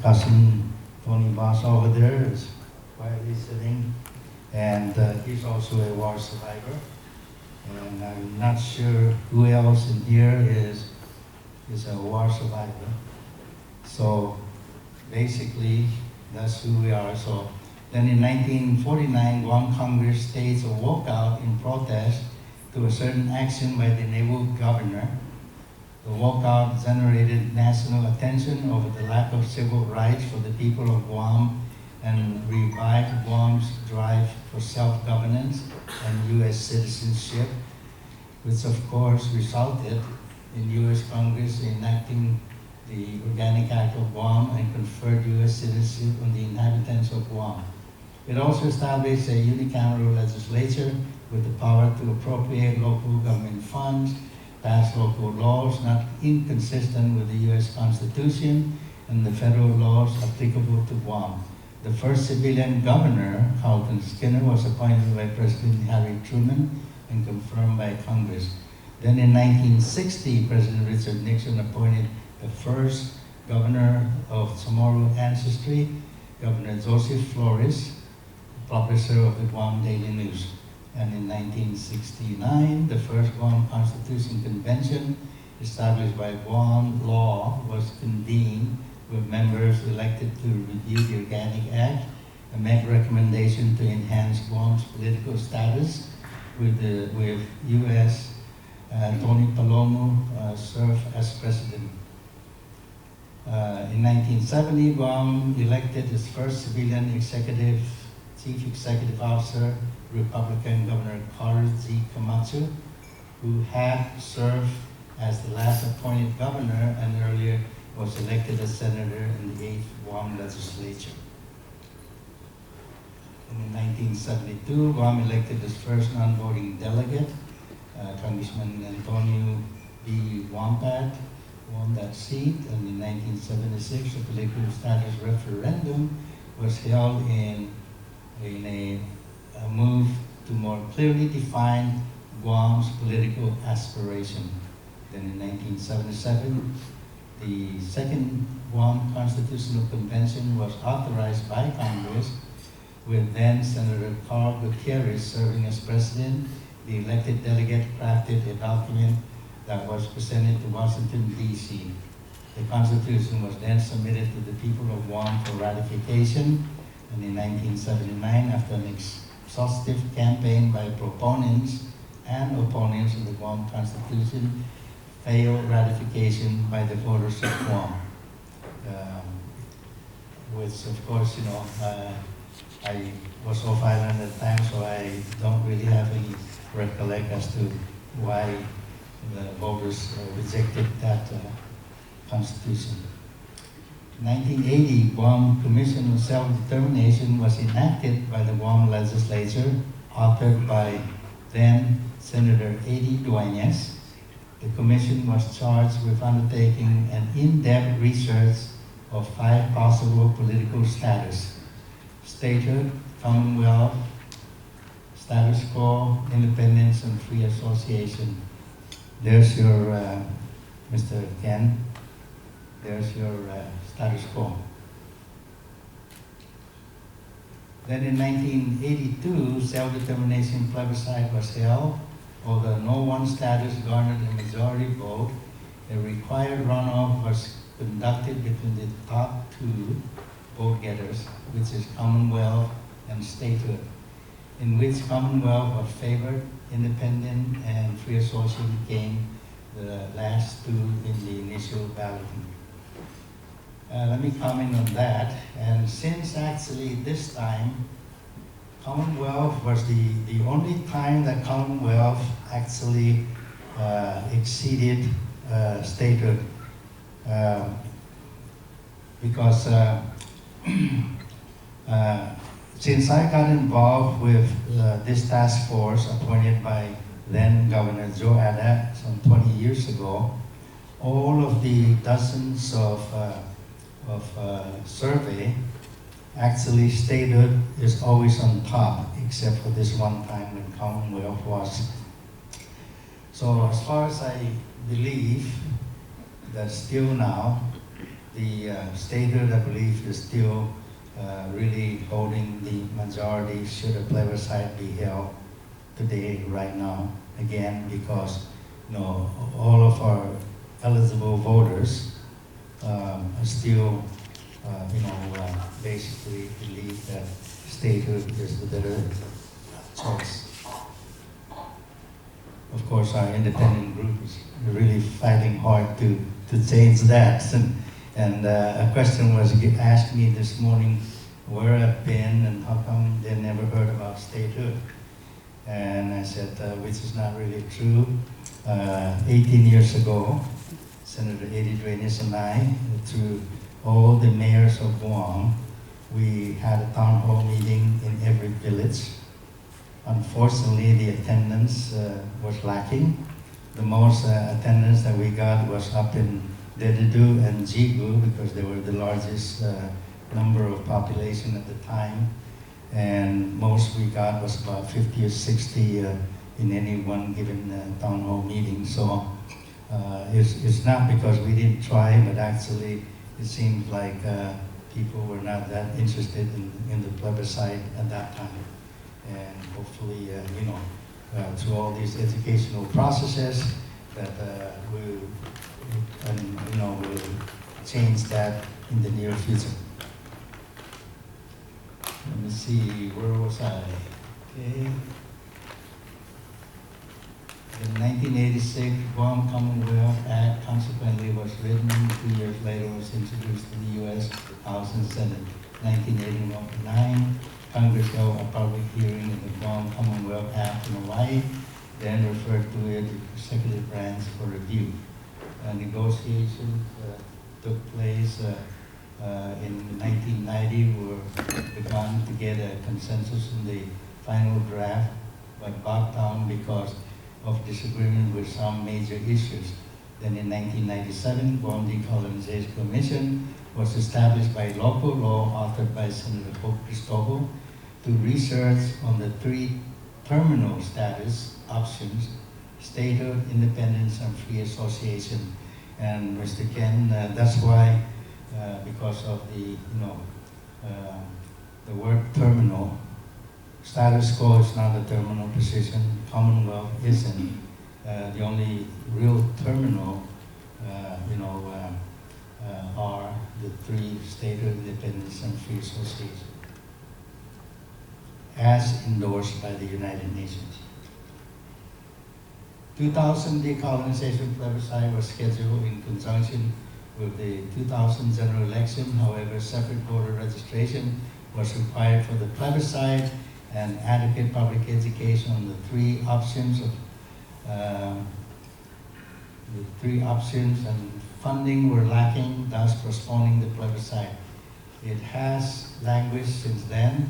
cousin Tony Boss over there is quietly sitting, and he's also a war survivor. And I'm not sure who else in here is a war survivor. So basically, that's who we are. So then in 1949, Guam Congress staged a walkout in protest to a certain action by the naval governor. The walkout generated national attention over the lack of civil rights for the people of Guam and revived Guam's drive for self-governance and U.S. citizenship, which of course resulted in U.S. Congress enacting the Organic Act of Guam and conferred U.S. citizenship on the inhabitants of Guam. It also established a unicameral legislature with the power to appropriate local government funds, pass local laws not inconsistent with the U.S. Constitution and the federal laws applicable to Guam. The first civilian governor, Carlton Skinner, was appointed by President Harry Truman and confirmed by Congress. Then in 1960, President Richard Nixon appointed the first governor of Chamorro ancestry, Governor Joseph Flores, publisher of the Guam Daily News. And in 1969, the first Guam Constitution Convention, established by Guam law, was convened with members elected to review the Organic Act and make recommendations to enhance Guam's political status with U.S. Tony Palomo served as president. In 1970, Guam elected its first civilian chief executive officer, Republican Governor Carlos G. Camacho, who had served as the last appointed governor and earlier was elected as senator in the 8th Guam legislature. And in 1972, Guam elected its first non-voting delegate, Congressman Antonio B. Wampat won that seat, and in 1976, a political status referendum was held in a move to more clearly define Guam's political aspiration. Then in 1977, the Second Guam Constitutional Convention was authorized by Congress, with then Senator Carl Gutierrez serving as president. The elected delegate crafted a document that was presented to Washington, D.C. The Constitution was then submitted to the people of Guam for ratification, and in 1979, after an exhaustive campaign by proponents and opponents of the Guam Constitution, failed ratification by the voters of Guam. Which, of course, I was off island at the time, so I don't really have any recollect as to why the voters rejected that constitution. In 1980, Guam Commission on Self-Determination was enacted by the Guam legislature, authored by then Senator A.D. Dueñas. The commission was charged with undertaking an in-depth research of 5 possible political status: statehood, Commonwealth, status quo, independence, and free association. There's your, Mr. Ken, there's your status quo. Then in 1982, self-determination plebiscite was held. Although no one status garnered a majority vote, a required runoff was conducted between the top 2 vote getters, which is Commonwealth and statehood, in which Commonwealth was favored, independent and free association became the last 2 in the initial balloting. Let me comment on that. And since actually this time, Commonwealth was the only time that Commonwealth actually exceeded statehood, because since I got involved with this task force appointed by then Governor Joe Ada some 20 years ago, all of the dozens of survey, actually statehood is always on top, except for this one time when Commonwealth was. So as far as I believe that still now, the statehood, I believe, is still really holding the majority should a plebiscite be held today, right now, again, because all of our eligible voters are still, basically believe that statehood is the better choice. Of course, our independent group is really fighting hard to change that. And a question was asked me this morning where I've been and how come they never heard about statehood. And I said, which is not really true. 18 years ago, Senator Eddie Duenas and I, through all the mayors of Guam, we had a town hall meeting in every village. Unfortunately, the attendance was lacking. The most attendance that we got was up in Dededu and Jigu because they were the largest number of population at the time. And most we got was about 50 or 60 in any one given town hall meeting. So it's not because we didn't try, but actually it seems like people were not that interested in the plebiscite at that time. And hopefully, through all these educational processes, that we'll change that in the near future. Let me see, where was I? Okay. The 1986 Guam Commonwealth Act consequently was written. 2 years later was introduced in the U.S. House and Senate. 1989, Congress held a public hearing in the Guam Commonwealth Act in Hawaii, then referred to it to the executive branch for review. Negotiations took place in 1990 were begun to get a consensus in the final draft, but bogged down because of disagreement with some major issues. Then in 1997, Guam Decolonization Commission was established by local law authored by Senator Hope Cristobal to research on the three terminal status options: statehood, independence, and free association. And Mr. Ken, that's why, because of the word terminal, status quo is not a terminal position, Commonwealth isn't. The only real terminal, are the three: statehood, independence, and free association, as endorsed by the United Nations. 2000 decolonization plebiscite was scheduled in conjunction with the 2000 general election. However, separate voter registration was required for the plebiscite, and adequate public education on the three options and funding were lacking, thus postponing the plebiscite. It has languished since then,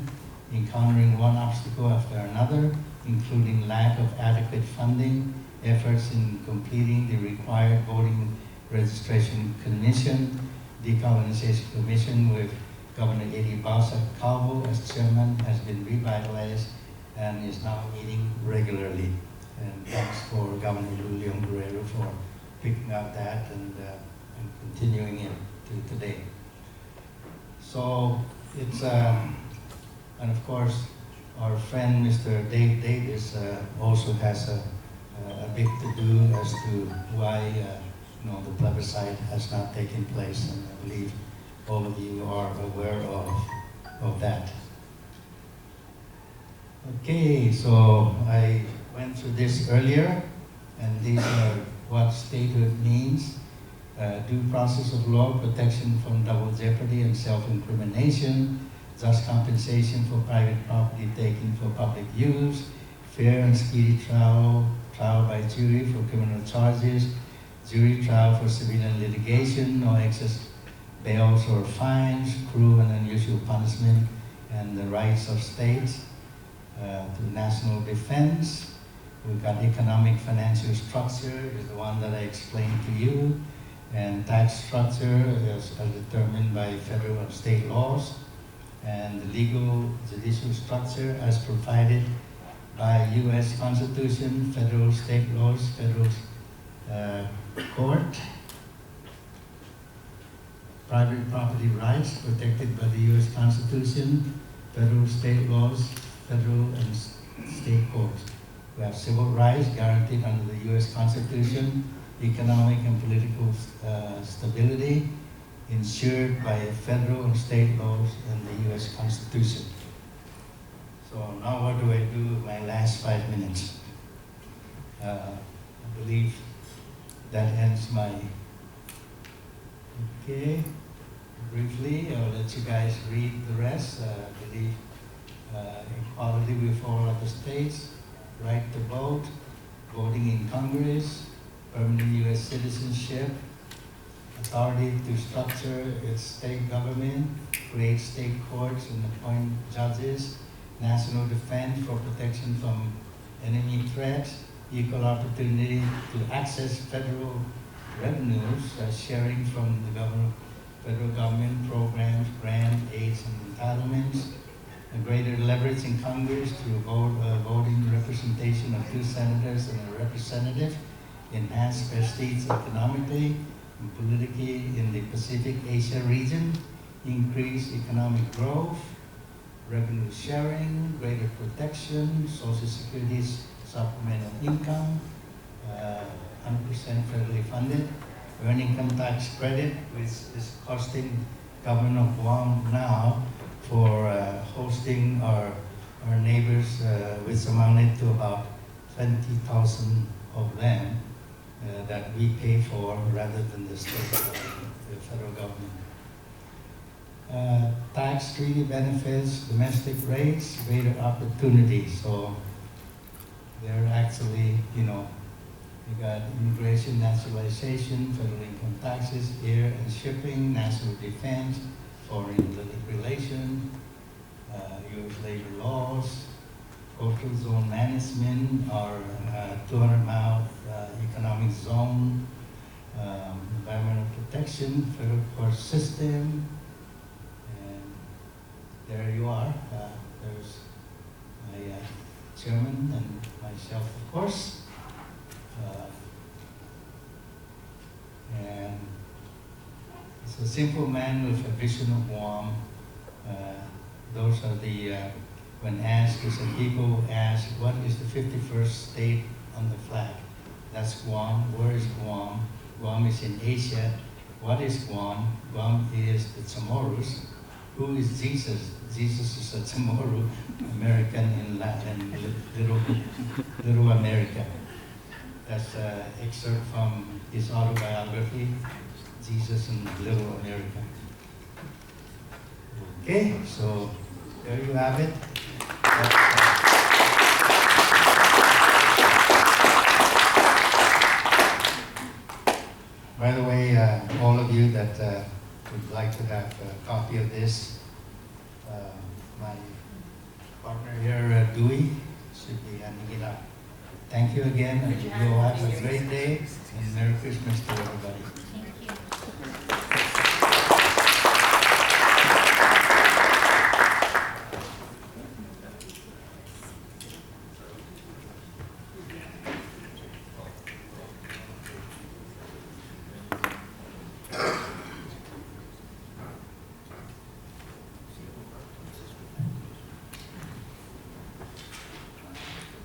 encountering one obstacle after another, including lack of adequate funding, efforts in completing the required voting registration commission, decolonization commission with Governor Eddie Bausa Calvo as chairman has been revitalized and is now meeting regularly. And thanks for Governor Lulian Guerrero for picking up that and continuing it to today. So it's, and of course, our friend Mr. Dave Davis also has a big to-do as to why the plebiscite has not taken place, and I believe all of you are aware of that. Okay, so I went through this earlier, and these are what statehood means. Due process of law, protection from double jeopardy and self-incrimination, just compensation for private property taken for public use, fair and speedy trial by jury for criminal charges, jury trial for civilian litigation, no excess bails or fines, cruel and unusual punishment, and the rights of states to national defense. We've got economic financial structure is the one that I explained to you, and tax structure is determined by federal and state laws, and the legal judicial structure as provided by U.S. Constitution, federal, state laws, federal court, private property rights protected by the U.S. Constitution, federal state laws, federal and state courts. We have civil rights guaranteed under the U.S. Constitution, economic and political stability ensured by federal and state laws and the U.S. Constitution. So now what do I do with my last 5 minutes? I believe that ends my, okay, briefly, I'll let you guys read the rest. I believe equality with all other states, right to vote, voting in Congress, permanent U.S. citizenship, authority to structure its state government, create state courts and appoint judges, national defense for protection from enemy threats, equal opportunity to access federal revenues, sharing from the federal government programs, grants, aids, and entitlements, a greater leverage in Congress through voting representation of 2 senators and a representative, enhanced prestige economically and politically in the Pacific Asia region, increased economic growth, revenue sharing, greater protection, Social Security supplemental income, 100% federally funded, earned income tax credit, which is costing government of Guam now for hosting our neighbors, which amounted to about 20,000 of them that we pay for rather than the state, the federal government. Tax treaty benefits, domestic rates, greater opportunities. So they're actually, you got immigration, naturalization, federal income taxes, air and shipping, national defense, foreign relations, U.S. labor laws, coastal zone management, our 200-mile economic zone, environmental protection, federal court system, and there you are. There's my chairman and myself, of course. And it's a simple man with a vision of Guam. Those are the, when asked, some people ask, what is the 51st state on the flag? That's Guam. Where is Guam? Guam is in Asia. What is Guam? Guam is the Chamorros. Who is Jesus? Jesus is a Chamorro, American in Latin, little America. That's an excerpt from his autobiography, Jesus in Little America. Okay, so there you have it. By the way, all of you that would like to have a copy of this, my partner here, Dewey, should be handing it out. Thank you again, and you all have a great day, and Merry Christmas to everybody.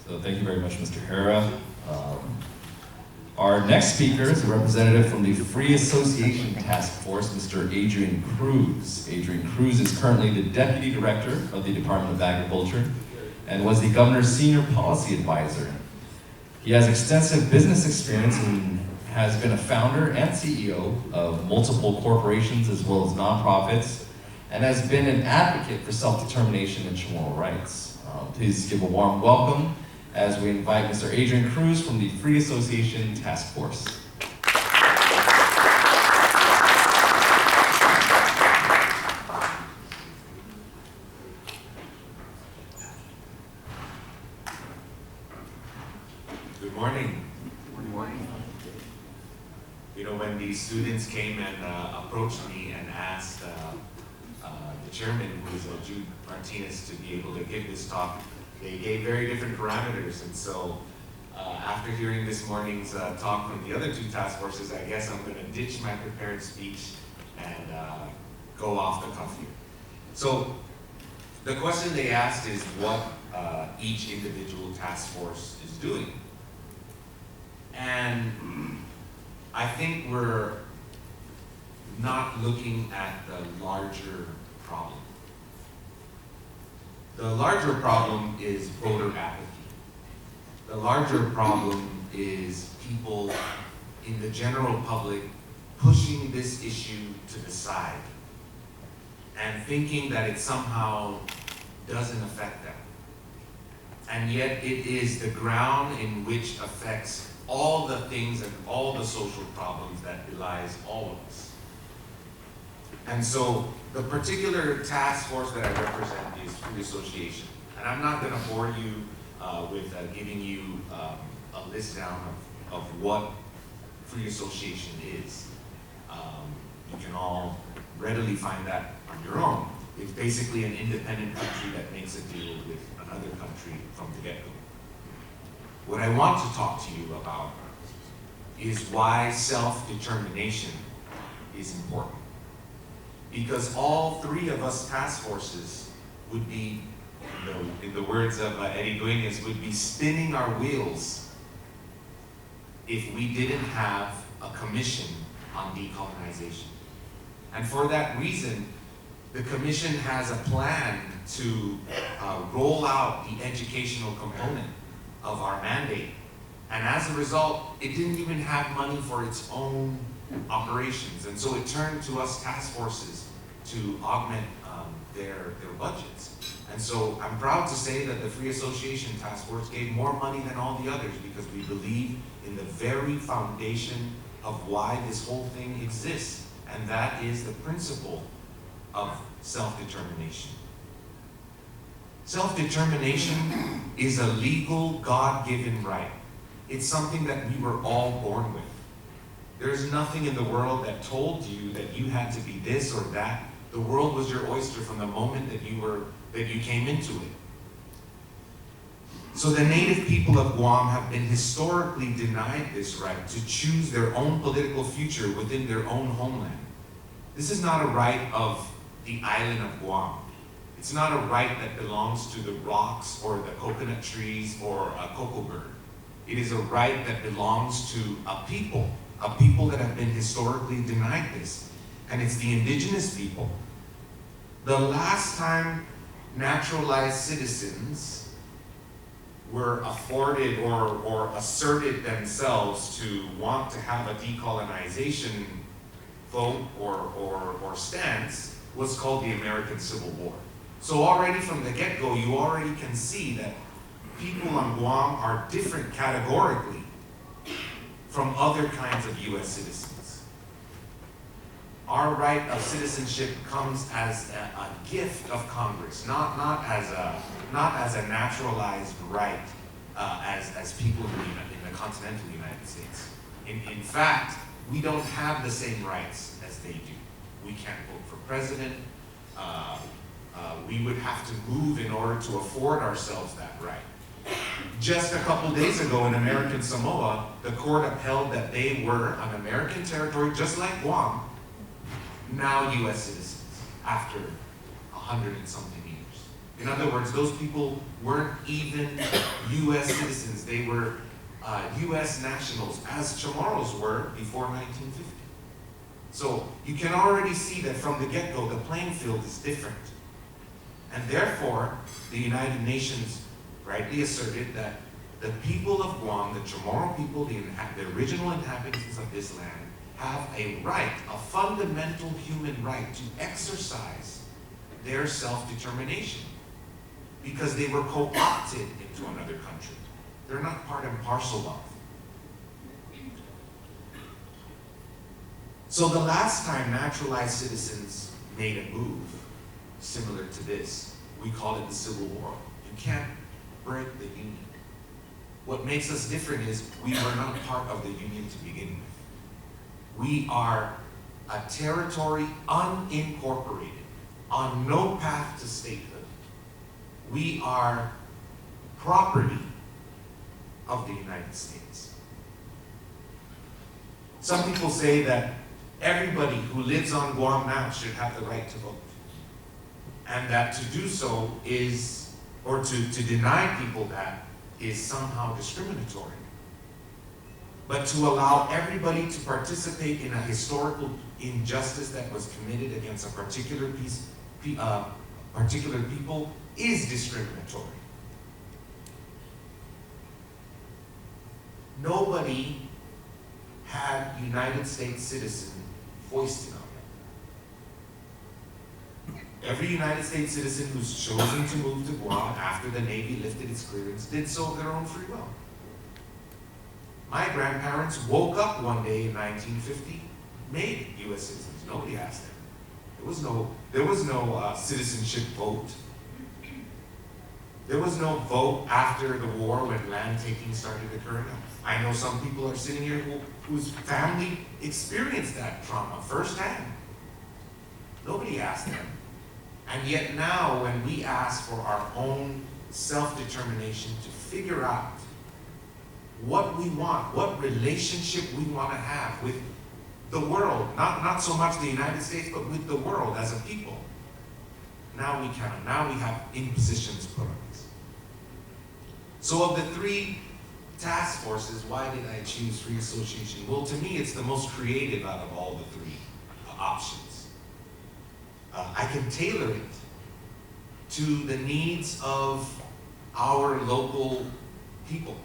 So thank you very much, Mr. Hara. Our next speaker is a representative from the Free Association Task Force, Mr. Adrian Cruz. Adrian Cruz is currently the Deputy Director of the Department of Agriculture and was the Governor's Senior Policy Advisor. He has extensive business experience and has been a founder and CEO of multiple corporations as well as nonprofits, and has been an advocate for self-determination and Chamorro rights. Please give a warm welcome as we invite Mr. Adrian Cruz from the Free Association Task Force. Good morning. Good morning. You know, when these students came and approached me and asked the chairman, who is Jude Martinez, to be able to give this talk, they gave very different parameters. And so after hearing this morning's talk from the other two task forces, I guess I'm going to ditch my prepared speech and go off the cuff here. So the question they asked is what each individual task force is doing. And I think we're not looking at the larger problem. The larger problem is voter apathy. The larger problem is people in the general public pushing this issue to the side and thinking that it somehow doesn't affect them. And yet it is the ground in which affects all the things and all the social problems that belies all of us. And so the particular task force that I represent is Free Association. And I'm not gonna bore you with giving you a list down of what Free Association is. You can all readily find that on your own. It's basically an independent country that makes a deal with another country from the get-go. What I want to talk to you about is why self-determination is important. Because all three of us task forces would be, in the words of Eddie Duenas, would be spinning our wheels if we didn't have a commission on decolonization. And for that reason, the commission has a plan to roll out the educational component of our mandate. And as a result, it didn't even have money for its own operations. And so it turned to us task forces to augment their budgets. And so I'm proud to say that the Free Association Task Force gave more money than all the others because we believe in the very foundation of why this whole thing exists. And that is the principle of self-determination. Self-determination is a legal, God-given right. It's something that we were all born with. There's nothing in the world that told you that you had to be this or that. The world was your oyster from the moment that you came into it. So the native people of Guam have been historically denied this right to choose their own political future within their own homeland. This is not a right of the island of Guam. It's not a right that belongs to the rocks or the coconut trees or a cocoa bird. It is a right that belongs to a people that have been historically denied this. And it's the indigenous people. The last time naturalized citizens were afforded or asserted themselves to want to have a decolonization vote or stance was called the American Civil War. So already from the get-go, you already can see that people on Guam are different categorically from other kinds of US citizens. Our right of citizenship comes as a gift of Congress, not as a naturalized right as people in the continental United States. In fact, we don't have the same rights as they do. We can't vote for president. We would have to move in order to afford ourselves that right. Just a couple days ago in American Samoa, the court upheld that they were on American territory, just like Guam, now US citizens, after 100 and something years. In other words, those people weren't even US citizens, they were US nationals, as Chamorros were before 1950. So you can already see that from the get-go, the playing field is different. And therefore, the United Nations rightly asserted that the people of Guam, the Chamorro people, the original inhabitants of this land, have a right, a fundamental human right to exercise their self-determination because they were co-opted into another country. They're not part and parcel of. So the last time naturalized citizens made a move similar to this, we call it the Civil War. You can't break the Union. What makes us different is we were not part of the Union to begin with. We are a territory unincorporated, on no path to statehood. We are property of the United States. Some people say that everybody who lives on Guam now should have the right to vote. And that to do so is, or to deny people that, is somehow discriminatory. But to allow everybody to participate in a historical injustice that was committed against a particular particular people is discriminatory. Nobody had United States citizen foisted on them. Every United States citizen who's chosen to move to Guam after the Navy lifted its clearance did so of their own free will. My grandparents woke up one day in 1950, made U.S. citizens. Nobody asked them. There was no citizenship vote. There was no vote after the war when land taking started occurring. I know some people are sitting here whose family experienced that trauma firsthand. Nobody asked them. And yet now, when we ask for our own self-determination to figure out what we want, what relationship we want to have with the world, not so much the United States, but with the world as a people, now we can. Now we have impositions put on us. So of the three task forces, why did I choose free association? Well, to me, it's the most creative out of all the three options. I can tailor it to the needs of our local people.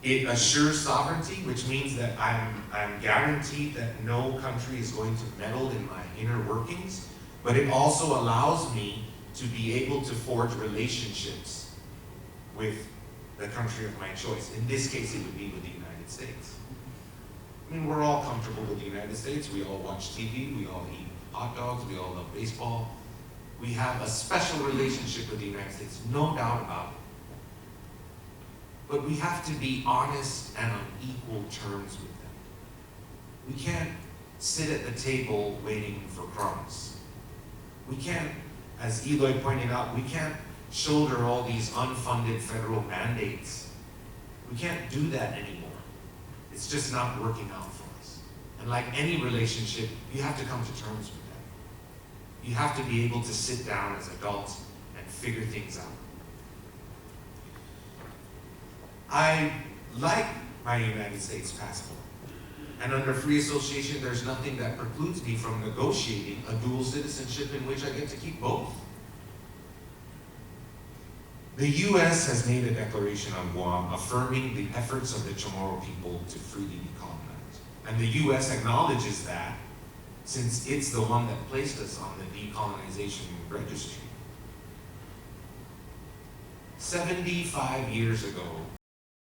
It assures sovereignty, which means that I'm guaranteed that no country is going to meddle in my inner workings, but it also allows me to be able to forge relationships with the country of my choice. In this case, it would be with the United States. I mean, we're all comfortable with the United States. We all watch TV, we all eat hot dogs, we all love baseball. We have a special relationship with the United States, no doubt about it. But we have to be honest and on equal terms with them. We can't sit at the table waiting for crumbs. We can't, as Eloy pointed out, we can't shoulder all these unfunded federal mandates. We can't do that anymore. It's just not working out for us. And like any relationship, you have to come to terms with that. You have to be able to sit down as adults and figure things out. I like my United States passport. And under free association, there's nothing that precludes me from negotiating a dual citizenship in which I get to keep both. The U.S. has made a declaration on Guam affirming the efforts of the Chamorro people to freely decolonize. And the U.S. acknowledges that since it's the one that placed us on the decolonization registry. 75 years ago,